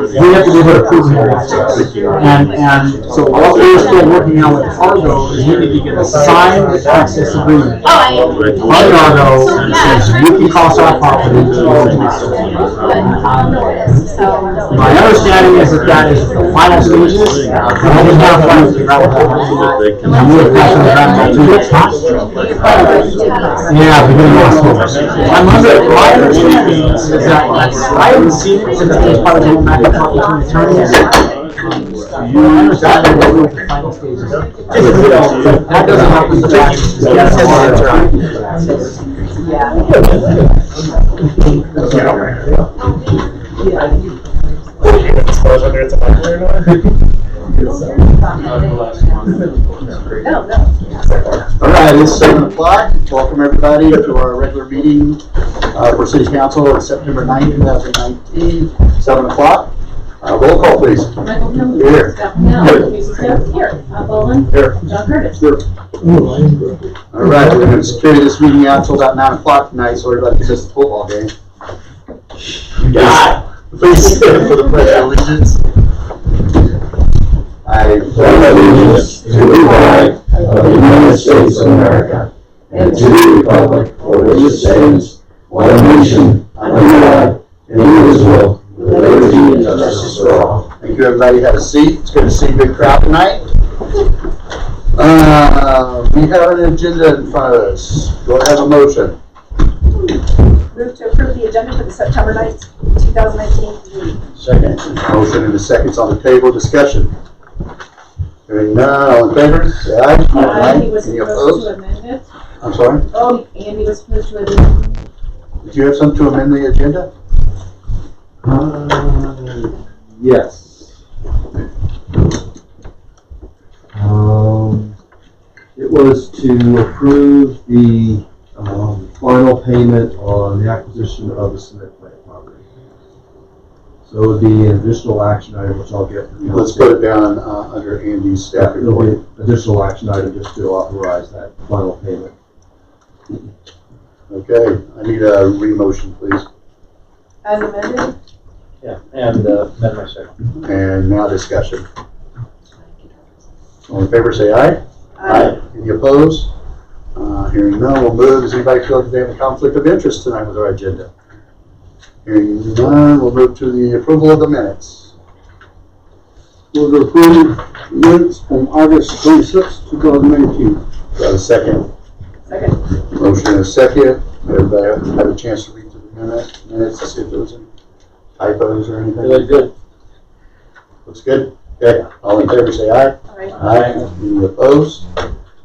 we have to be able to prove it. And so what we're still working on with Argo is we need to get a signed access agreement. By Argo, that says you can cross our property. My understanding is that is the final stages, and I didn't have time to figure out what that was. I'm really passionate about that too. Yeah, beginning of October. My understanding is that I haven't seen it since it's part of the back and forth between attorneys. I understand that we're with the final stages. That doesn't happen to back. All right, it's 7 o'clock. Welcome everybody to our regular meeting for City Council on September 9th, 2019, 7 o'clock. Roll call, please. Michael Hill. Here. Scott Pennell. Casey Stokes. Here. Bob Boland. Here. John Curtis. Here. All right, we're going to carry this meeting out until about 9 o'clock tonight, so everybody can miss the football game. God, please stand for the pledge of allegiance. I pledge allegiance to the flag of the United States of America and to the republic for which it stands, one nation, under God, indivisible, with liberty and justice for all. Thank you, everybody. Have a seat. It's good to see a big crowd tonight. We have an agenda in front of us. Do I have a motion? Move to approve the agenda for the September 9th, 2019 meeting. Second. Motion and the seconds on the table. Discussion. Hearing none. All in favor? Say aye. Andy was Any supposed to opposed? amend it. I'm sorry? Oh, Andy was supposed to amend it. Did you have something to amend the agenda? Yes. It was to approve the final payment on the acquisition of the cement plant property. So it would be an additional action item, which I'll get. Let's put it down under Andy's staff It'll report. be an additional action item just to authorize that final payment. Okay, I need a re-motion, please. As amended. Yeah, and amend my second. And now discussion. All in favor, say aye. Aye. Any opposed? Hearing none, we'll move. Does anybody feel like they have a conflict of interest tonight with our agenda? Hearing none, we'll move to the approval of the minutes. Will to approve minutes from August 26, 2019. Do I have a second? Second. Motion and a second. Everybody had a chance to read through the minutes to see if there was any typos or anything? Really good. Looks good. Okay, all in favor say aye. Aye. Aye. Any opposed?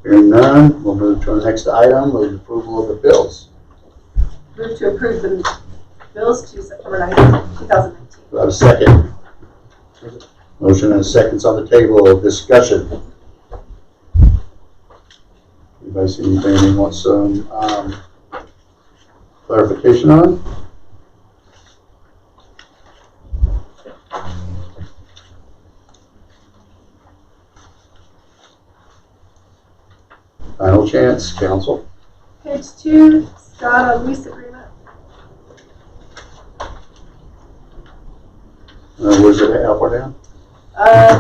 Hearing none, we'll move to our next item with approval of the bills. Move to approve the bills to September 9th, 2019. Do I have a second? Motion and seconds on the table. Discussion. Anybody see anything they want some clarification on? Final chance, council. Page 2, Scott, a lease agreement. Where's it at? Up or down?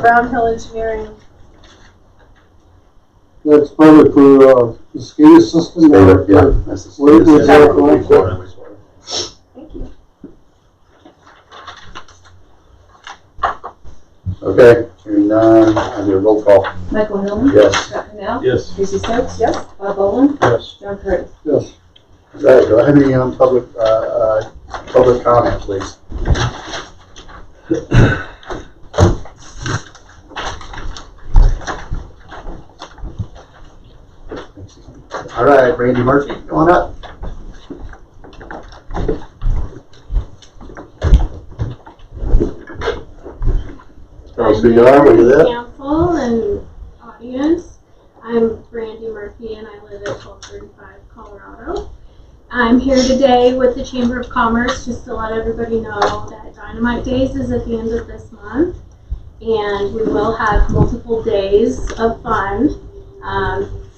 Brown Hill Engineering. That's probably for the SCADA system. Yeah, that's the Where's that wastewater. Thank you. Okay, hearing none, I need a roll call. Michael Hillman. Yes. Scott Pennell. Yes. Casey Stokes. Yes. Bob Boland. Yes. John Curtis. Yes. Right, do I have any public comment, please? All right, Randy Murphy, come on up. Tell us who you are, where you live. Council and audience. I'm Brandy Murphy and I live at 1235 Colorado. I'm here today with the Chamber of Commerce just to let everybody know that Dynamite Days is at the end of this month and we will have multiple days of fun.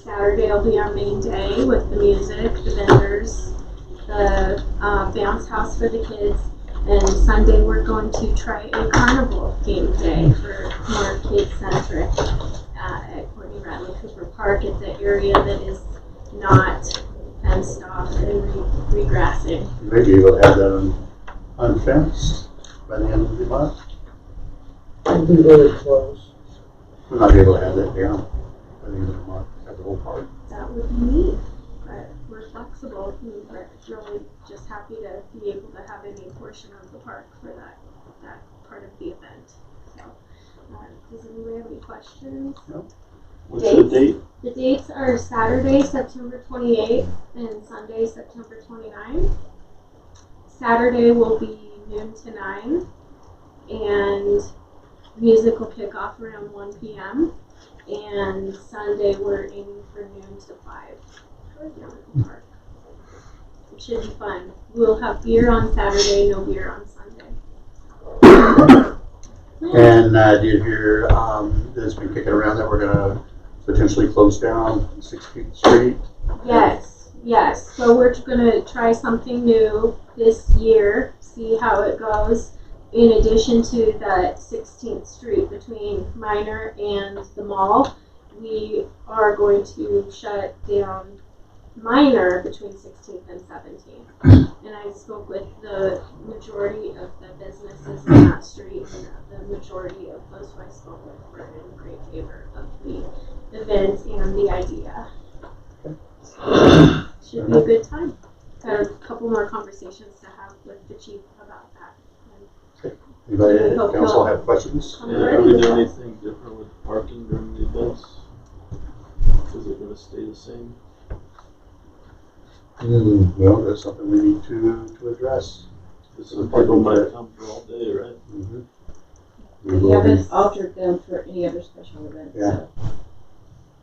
Saturday will be our main day with the music, the vendors, the bounce house for the kids. And Sunday, we're going to try a carnival game day for more kid-centric at Courtney Radley Cooper Park. It's an area that is not fenced off and regrassing. You may be able to have that unfenced by the end of the month. It'd be really close. We'll not be able to have that down by the end of the month, have the whole park. That would be neat, but we're flexible. We're really just happy to be able to have any portion of the park for that part of the event. So, does anybody have any questions? What's the date? The dates are Saturday, September 28th, and Sunday, September 29th. Saturday will be noon to 9, and music will kick off around 1 p.m. And Sunday, we're aiming for noon to 5 down at the park. It should be fun. We'll have beer on Saturday, no beer on Sunday. And did you hear that it's been kicking around that we're gonna potentially close down 16th Street? Yes. So we're gonna try something new this year, see how it goes. In addition to that 16th Street between Minor and the mall, we are going to shut down Minor between 16th and 17th. And I spoke with the majority of the businesses on that street, and the majority of those who I spoke with were in great favor of the event and the idea. So, should be a good time. Got a couple more conversations to have with the chief about that. Anybody in the council have questions? I'm Yeah, ready are we with doing that. anything different with parking during the events? Is it gonna stay the same? Well, that's something we need to address. Because some people might come for all day, right? We We will be, haven't altered them for any other special event, Yeah. so.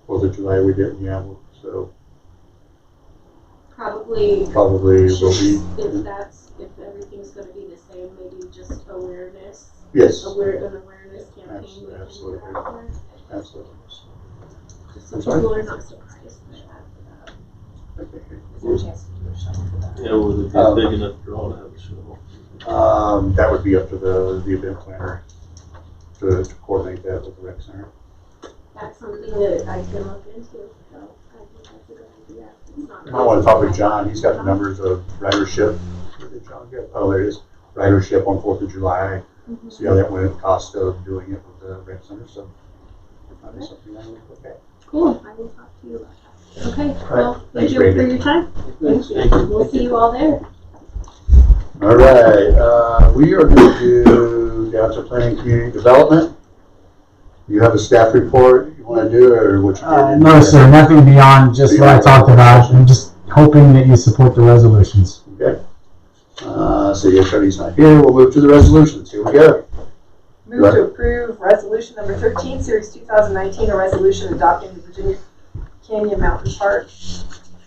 4th of July we didn't, so Probably probably will be, if everything's gonna be the same, maybe just awareness, yes, an awareness campaign. we can do Absolutely. out there, absolutely. So I'm sorry? people are not surprised by that. Okay. Is there a chance to do a shuttle for that? Yeah, would it be a big enough draw to have a shuttle? That would be up to the event planner to coordinate that with the rec center. That's something that I can look into, so I think that's a good idea. It's not. I want to talk with John, he's got the numbers of ridership. Where did John get? Oh, there it is, ridership on 4th of July. Mhm. See how that went, cost of doing it with the rec center, so that is something I would look at. Cool, I will talk to you about that. Okay, well, thank Thanks, you for Brandon. your time. Thanks. We'll see you all there. All right, we are going to do down to planning community development. You have a staff report you want to do, or what you did? No, sir, nothing beyond just what I talked about. I'm just hoping that you support the resolutions. Okay. City attorney's not here, we'll move to the resolutions, here we go. Move to approve resolution number 13, series 2019, a resolution adopting the Virginia Canyon Mountain Park,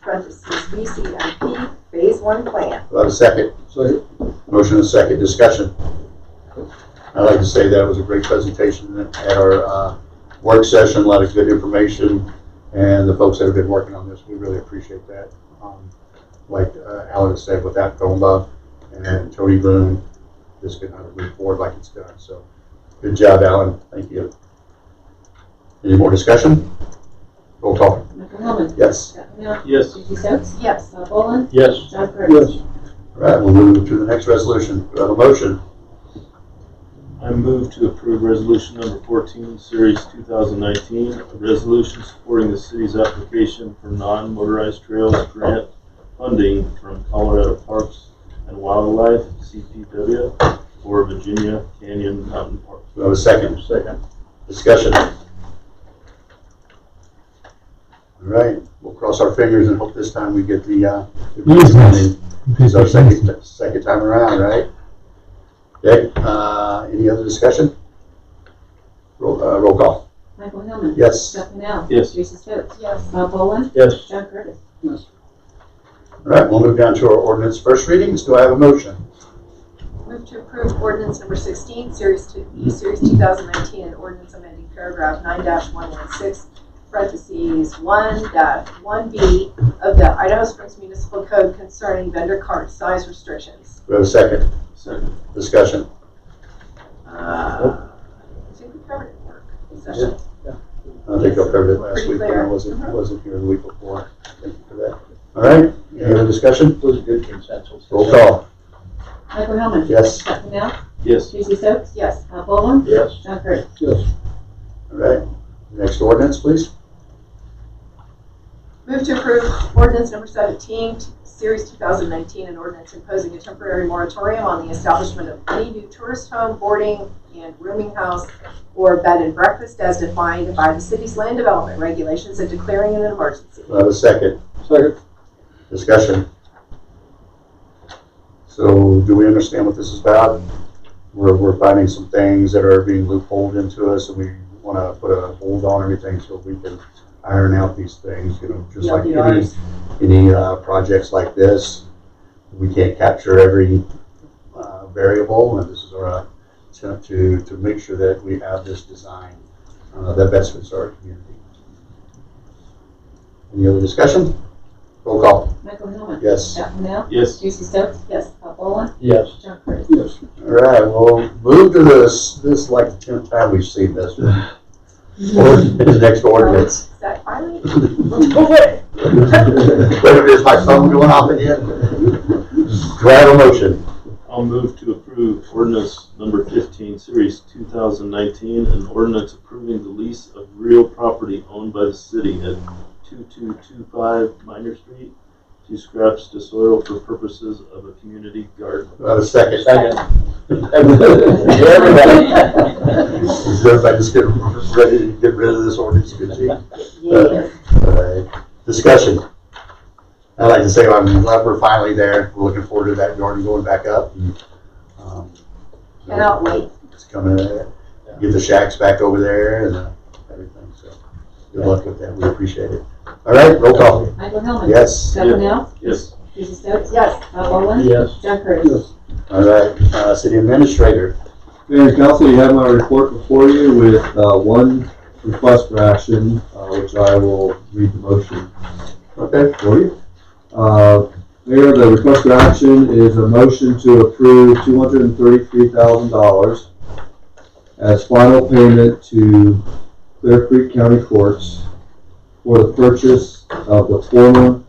parentheses, VCMP, Phase 1 plan. Do I have a second? Motion and a second, discussion. I'd like to say that was a great presentation at our work session, a lot of good information, and the folks that have been working on this, we really appreciate that. Like Alan has said, without Tomba and Tony Boone, this could not have moved forward like it's done. So, good job, Alan. Thank you. Any more discussion? Roll call. Michael Hillman. Yes. Scott Pennell. Yes. Susie Stokes. Yes. Bob Boland. Yes. John Curtis. All right, we'll move to the next resolution. Do I have a motion? I move to approve resolution number 14, series 2019, a resolution supporting the city's application for non-motorized trails grant funding from Colorado Parks and Wildlife, CPW, for Virginia Canyon Mountain Park. Do I have a second? Second. Discussion. All right, we'll cross our fingers and hope this time we get the Easement. It's our second time around, right? Okay, any other discussion? Roll call. Michael Hillman. Yes. Scott Pennell. Yes. Susie Stokes. Yes. Bob Boland. Yes. John Curtis. All right, we'll move down to our ordinance first readings. Do I have a motion? Move to approve ordinance number 16, series 2019, an ordinance amending paragraph 9-116 parentheses 1-1B of the Idaho Springs Municipal Code concerning vendor cart size restrictions. We have a second. Second. Discussion. I think we covered it in work session. I think I covered it last Pretty week when I clear. wasn't here the week before. Thank you for that. All right, any other discussion? It was a good consensus. Roll call. Michael Hellman. Yes. Scott Pennell. Yes. Tracy Stokes. Yes. Bob Boland. Yes. John Curtis. Yes. All right, next ordinance, please. Move to approve ordinance number 17, series 2019, an ordinance imposing a temporary moratorium on the establishment of any new tourist home, boarding, and rooming house or bed and breakfast as defined by the city's land development regulations and declaring an emergency. We have a second. Second. Discussion. So do we understand what this is about? We're finding some things that are being loopholed into us, and we want to put a hold on everything so we can iron out these things, you know, just like any projects like this. We can't capture every variable, and this is our attempt to make sure that we have this design that best fits our community. Any other discussion? Roll call. Michael Hellman. Yes. Scott Pennell. Yes. Tracy Stokes. Yes. Bob Boland. Yes. John Curtis. Yes. All right, we'll move to this like the 10th time we've seen this. Ordinance, next ordinance. Is that finally? Wait a minute, is my phone going off again? Do I have a motion? I'll move to approve ordinance number 15, series 2019, an ordinance approving the lease of real property owned by the city at 2225 Minor Street to scraps to soil for purposes of a community garden. Do I have a second? Second. Everybody. Is everybody just getting ready to get rid of this ordinance? Good deal. Yes. All right. Discussion. I'd like to say I'm glad we're finally there. We're looking forward to that garden going back up. Cannot wait. It's coming, get the shacks back over there and everything, so good luck with that. We appreciate it. All right, roll call. Michael Hellman. Yes. Scott Pennell. Yes. Tracy Stokes. Yes. Bob Boland. Yes. John Curtis. Yes. All right, city administrator. Mayor and council, you have my report before you with one request for action, which I will read the motion Okay. for you. Mayor, the request for action is a motion to approve $233,000 as final payment to Clear Creek County Courts for the purchase of the former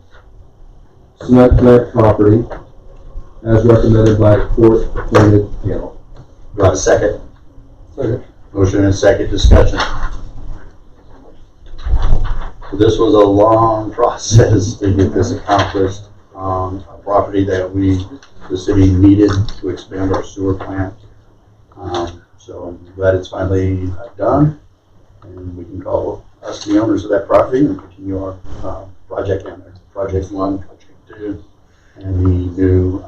cement plant property as recommended by a court-appointed panel. Do I have a second? Second. Motion and second discussion. So this was a long process to get this accomplished. A property that the city needed to expand our sewer plant. So I'm glad it's finally done, and we can call us the owners of that property and continue our project in there. Project 1, Project 2, and the new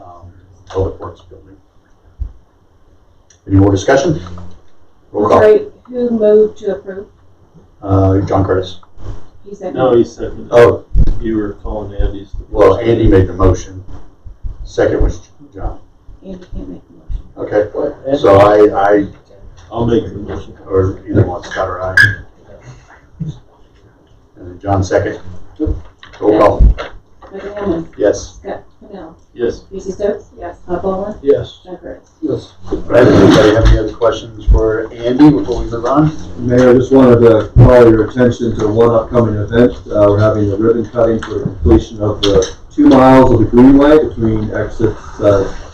public works building. Any more discussion? Roll call. Sorry, who moved to approve? John Curtis. You said. No, he seconded. Oh, You were calling Andy's. well, Andy made the motion. Second was John. Andy can't make the motion. Okay, so I, I'll make the motion. or either one, Scott or I. And then John second. Roll call. Michael Hellman. Yes. Scott Pennell. Yes. Tracy Stokes. Yes. Bob Boland. Yes. John Curtis. Yes. All right, anybody have any other questions for Andy before we move on? Mayor, I just wanted to call your attention to one upcoming event. We're having the ribbon cutting for the completion of the 2 miles of the Greenway between exits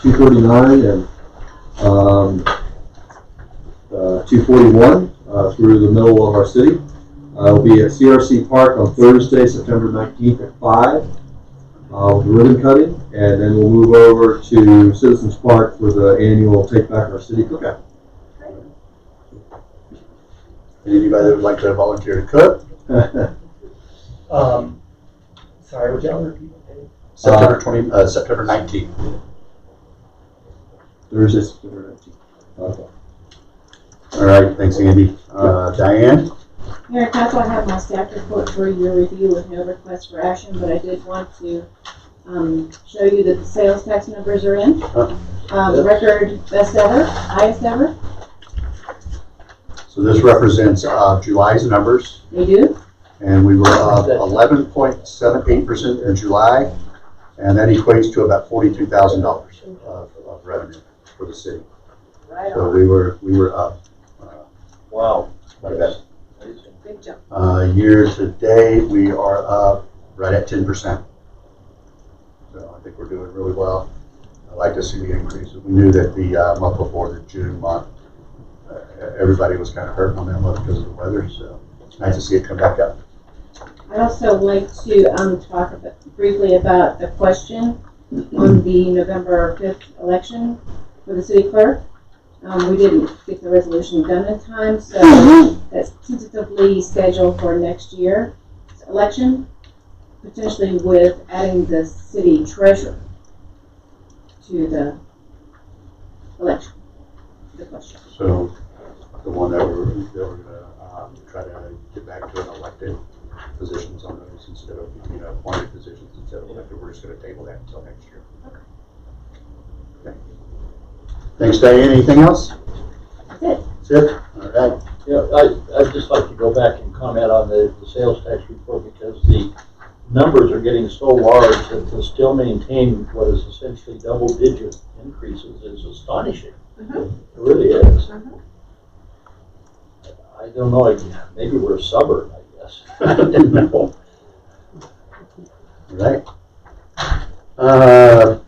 239 and 241 through the middle of our city. It'll be at CRC Park on Thursday, September 19th at 5 with the ribbon cutting, and then we'll move over to Citizens Park for the annual Take Back Our City cookout. Anybody that would like to volunteer to cook? Sorry, would y'all repeat? September 19th. Thursday, September 19th. Okay. All right, thanks, Andy. Diane? Mayor and Council, I have my staff report for your review with no request for action, but I did want to show you that the sales tax numbers are in. Record best ever, highest ever. So this represents July's numbers. They do. and we were up 11.78% in July, and that equates to about $42,000 of revenue for the city. Right So on. we were up. Wow. Quite a bit. Big jump. Year to date, we are up right at 10%. So I think we're doing really well. I like to see the increases. We knew that the month before, the June month, everybody was kind of hurting on that month because of the weather. So it's nice to see it come back up. I'd also like to talk briefly about the question on the November 5th election for the city clerk. We didn't get the resolution done in time, so that's tentatively scheduled for next year's election, potentially with adding the city treasurer to the election, the question. So the one that we're going to try to get back to an elected positions on those instead of, appointed positions instead of elected. We're just going to table that until next year. Okay. Thanks, Diane. Anything else? That's it. That's it? All right. Yeah, I'd just like to go back and comment on the sales tax report because the numbers are getting so large that to still maintain what is essentially double-digit increases is astonishing. It really is. I don't know, maybe we're a suburb, I guess. I don't know. All right.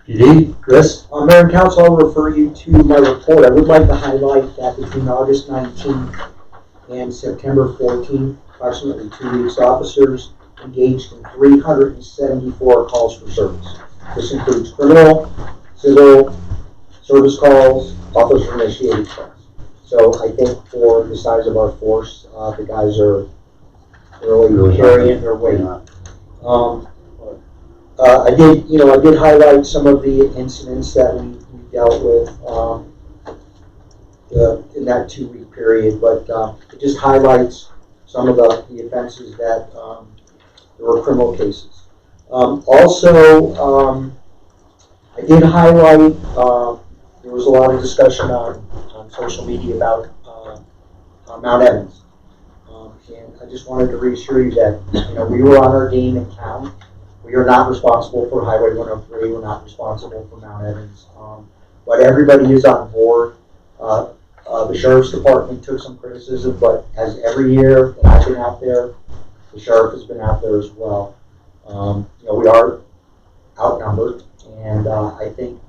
PD, Chris? Mayor and Council, I'll refer you to my report. I would like to highlight that between August 19th and September 14th, approximately 2 weeks, officers engaged in 374 calls for service. This includes criminal, civil, service calls, officer-initiated calls. So I think for the size of our force, the guys are really carrying their weight. I did highlight some of the incidents that we dealt with in that 2 week period, but it just highlights some of the offenses that there were criminal cases. Also, I did highlight there was a lot of discussion on social media about Mount Evans, and I just wanted to reassure you that we were on our game in town. We are not responsible for Highway 103. We're not responsible for Mount Evans. But everybody is on board. The Sheriff's Department took some criticism, but as every year that I've been out there, the Sheriff has been out there as well. We are outnumbered, and I think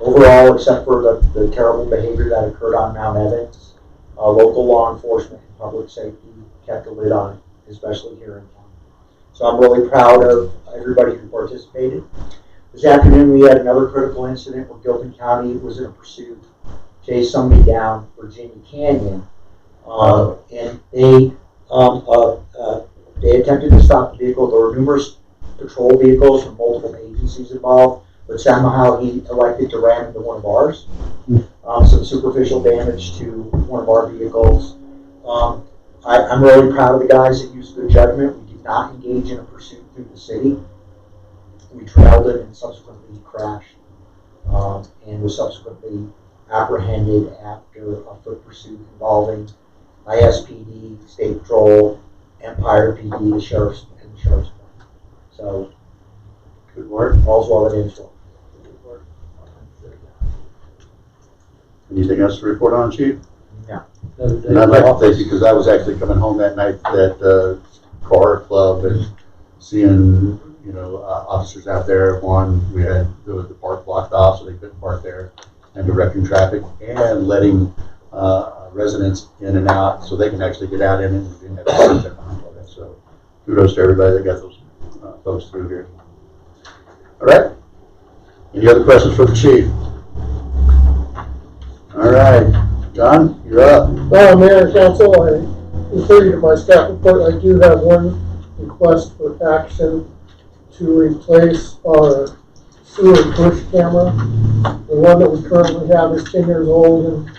overall, except for the terrible behavior that occurred on Mount Evans, local law enforcement and public safety kept a lid on it, especially here in town. So I'm really proud of everybody who participated. This afternoon we had another critical incident where Gilpin County was in a pursuit, chased somebody down Virginia Canyon, and they attempted to stop the vehicle. There were numerous patrol vehicles from multiple agencies involved, but somehow he elected to ram into one of ours. Some superficial damage to one of our vehicles. I'm really proud of the guys that used good judgment. We did not engage in a pursuit through the city. We trailed it and subsequently crashed, and was subsequently apprehended after a foot pursuit involving ISPD, State Patrol, Empire PD, the Sheriff's Department. So, good work. All's well that ends well. Anything else to report on, Chief? No. And I'd like to thank you because I was actually coming home that night at the car club and seeing, officers out there. One, we had the park blocked off so they couldn't park there, and directing traffic and letting residents in and out so they can actually get out in it and didn't have to sit there behind all that. So kudos to everybody that got those folks through here. All right. Any other questions for the chief? All right. John, you're up. Mayor and Council, I refer you to my staff report. I do have one request for action to replace our sewer push camera. The one that we currently have is 10 years old and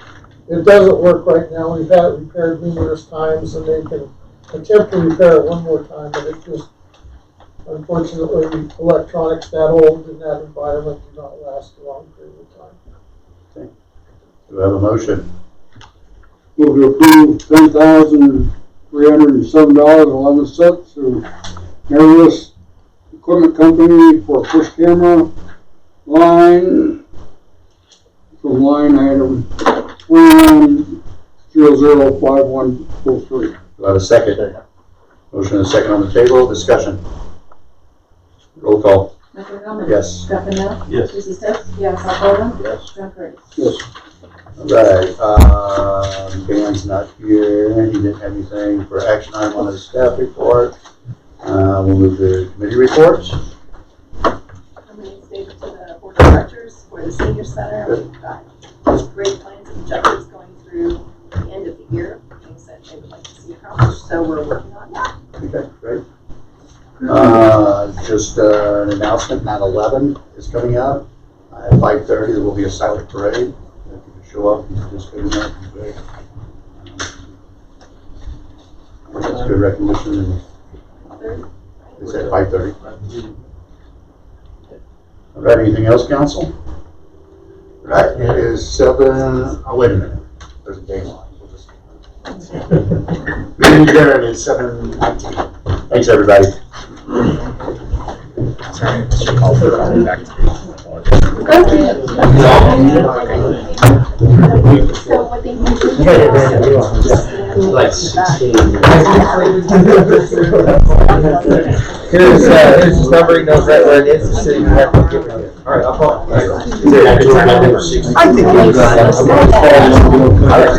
it doesn't work right now. We've had it repaired numerous times and they can attempt to repair it one more time, but it just, unfortunately, electronics that old in that environment do not last a long period of time. Okay. Do we have a motion? Move to approve $10,000 $307.11 to Airless Equipment Company for push camera line from line item 21005103. Do I have a second? Motion and a second on the table, discussion. Roll call. Michael Bellman. Yes. Scott Pennell. Yes. Susie Stokes. Yes. Bob Bowman. Yes. John Curtis. Yes. All right, Dan's not here, he didn't have anything for action item on his staff report. We'll move to committee reports. I'm going to stay to the board of directors for the senior center. We've got great plans and objectives going through the end of the year, things that they would like to see accomplished, so we're working on that. Okay, great. Just an announcement, 9/11 is coming up. At 5:30, there will be a silent parade. If you can show up and participate in that, it'd be great. That's good recognition. It's at 5:30. All right, anything else, council? All right, it is 7, oh, wait a minute. There's a game line. We'll just- Meeting adjourned at 7:19. Thanks, everybody. Sorry, Mr. Calder, I'll be back to you. So what they Like 16. Here's his number, he knows right where it is, the city, you have to give it to him. All right, I'll call. I think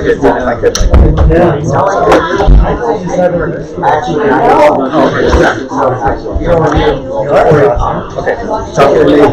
it's Okay, talk to you later.